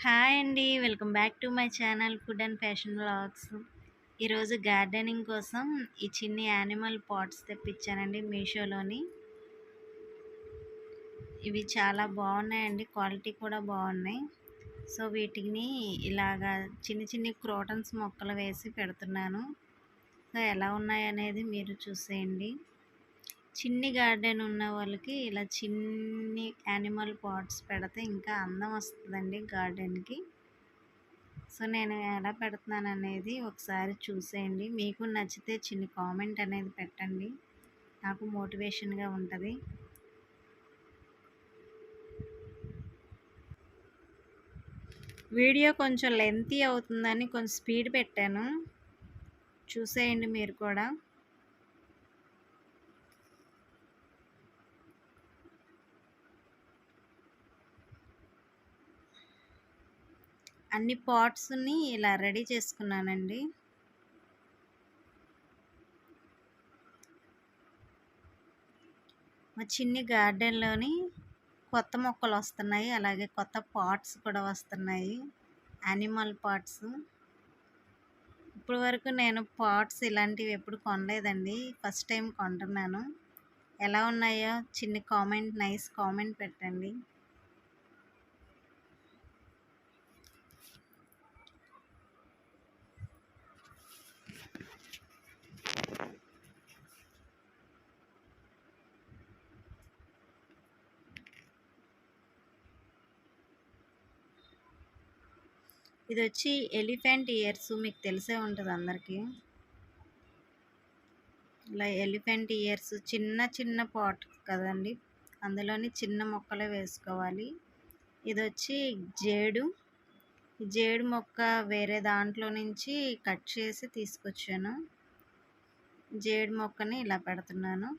Hi అండి. Welcome back to my channel food and fashion vlogs. ఈరోజు gardening కోసం ఈ చిన్ని యానిమల్ పాట్స్ తెప్పించానండి మీషోలోని. ఇవి చాలా బాగున్నాయండి, క్వాలిటీ కూడా బాగున్నాయి. సో వీటిని ఇలాగా చిన్ని చిన్ని క్రోటన్స్ మొక్కలు వేసి పెడుతున్నాను. సో ఎలా ఉన్నాయనేది మీరు చూసేయండి. చిన్ని గార్డెన్ ఉన్న వాళ్ళకి ఇలా చిన్ని యానిమల్ పాట్స్ పెడితే ఇంకా అందం వస్తుందండి గార్డెన్కి. సో నేను ఎలా పెడుతున్నాను అనేది ఒకసారి చూసేయండి. మీకు నచ్చితే చిన్న కామెంట్ అనేది పెట్టండి, నాకు మోటివేషన్గా ఉంటుంది. వీడియో కొంచెం లెంతీ అవుతుందని కొంచెం స్పీడ్ పెట్టాను, చూసేయండి మీరు కూడా. అన్ని పాట్స్ని ఇలా రెడీ చేసుకున్నానండి. మా చిన్ని గార్డెన్లోని కొత్త మొక్కలు వస్తున్నాయి, అలాగే కొత్త పాట్స్ కూడా వస్తున్నాయి, యానిమల్ పాట్స్. ఇప్పుడు వరకు నేను పాట్స్ ఇలాంటివి ఎప్పుడు కొనలేదండి, ఫస్ట్ టైం కొంటున్నాను. ఎలా ఉన్నాయో చిన్న కామెంట్, నైస్ కామెంట్ పెట్టండి. ఇది వచ్చి ఎలిఫెంట్ ఇయర్స్, మీకు తెలిసే ఉంటుంది అందరికీ. ఇలా ఎలిఫెంట్ ఇయర్స్ చిన్న చిన్న పాట్ కదండి, అందులోని చిన్న మొక్కలే వేసుకోవాలి. ఇది వచ్చి జేడు. జేడు మొక్క వేరే దాంట్లో నుంచి కట్ చేసి తీసుకొచ్చాను. జేడు మొక్కని ఇలా పెడుతున్నాను.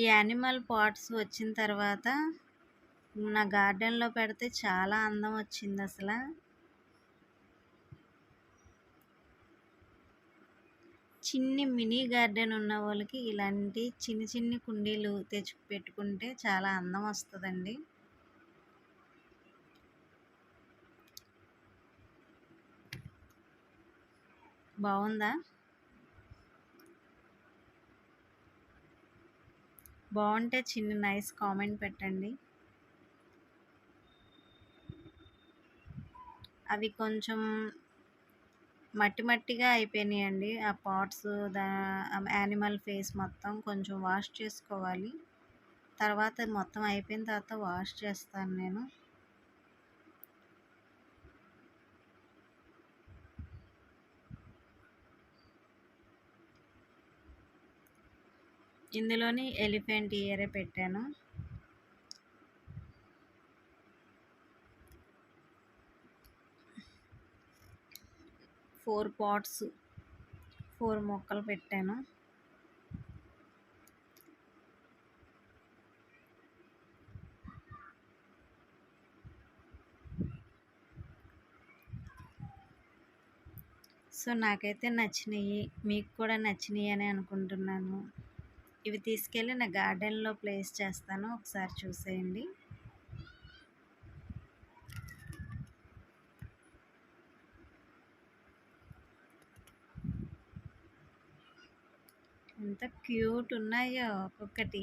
ఈ యానిమల్ పాట్స్ వచ్చిన తర్వాత నా గార్డెన్లో పెడితే చాలా అందం వచ్చింది అసలు. చిన్ని మినీ గార్డెన్ ఉన్న వాళ్ళకి ఇలాంటి చిన్ని చిన్ని కుండీలు తెచ్చి పెట్టుకుంటే చాలా అందం వస్తుందండి. బాగుందా? బాగుంటే చిన్న నైస్ కామెంట్ పెట్టండి. అవి కొంచెం మట్టి మట్టిగా అయిపోయినాయండి ఆ పాట్స్. యానిమల్ ఫేస్ మొత్తం కొంచెం వాష్ చేసుకోవాలి, తర్వాత మొత్తం అయిపోయిన తర్వాత వాష్ చేస్తాను నేను. ఇందులోని ఎలిఫెంట్ ఇయరే పెట్టాను. ఫోర్ పాట్స్, 4 మొక్కలు పెట్టాను. సో నాకైతే నచ్చినాయి, మీకు కూడా నచ్చినాయి అని అనుకుంటున్నాను. ఇవి తీసుకెళ్ళి నా గార్డెన్లో ప్లేస్ చేస్తాను, ఒకసారి చూసేయండి. ఎంత క్యూట్ ఉన్నాయో ఒక్కొక్కటి,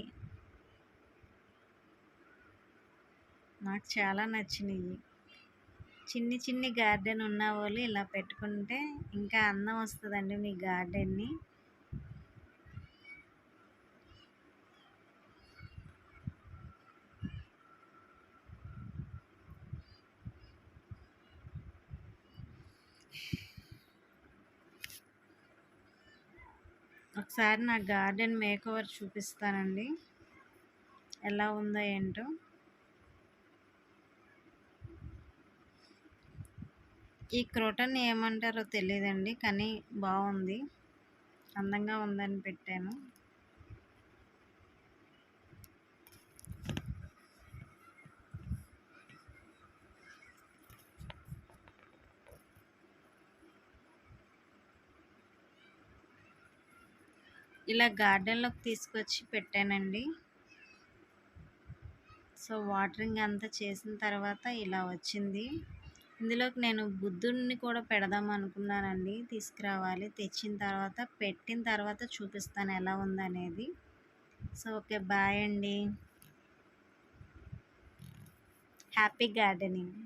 నాకు చాలా నచ్చినాయి. చిన్ని చిన్ని గార్డెన్ ఉన్న వాళ్ళు ఇలా పెట్టుకుంటే ఇంకా అందం వస్తుందండి మీ గార్డెన్ని. ఒకసారి నా గార్డెన్ మేకోవర్ చూపిస్తానండి, ఎలా ఉందో ఏంటో. ఈ క్రోటన్ ఏమంటారో తెలియదండి, కానీ బాగుంది, అందంగా ఉందని పెట్టాను. ఇలా గార్డెన్లోకి తీసుకొచ్చి పెట్టానండి. సో వాటరింగ్ అంతా చేసిన తర్వాత ఇలా వచ్చింది. ఇందులోకి నేను బుద్ధుడిని కూడా పెడదాం అనుకున్నానండి. తీసుకురావాలి, తెచ్చిన తర్వాత పెట్టిన తర్వాత చూపిస్తాను ఎలా ఉందనేది. సో ఓకే, బాయ్ అండి. Happy gardening.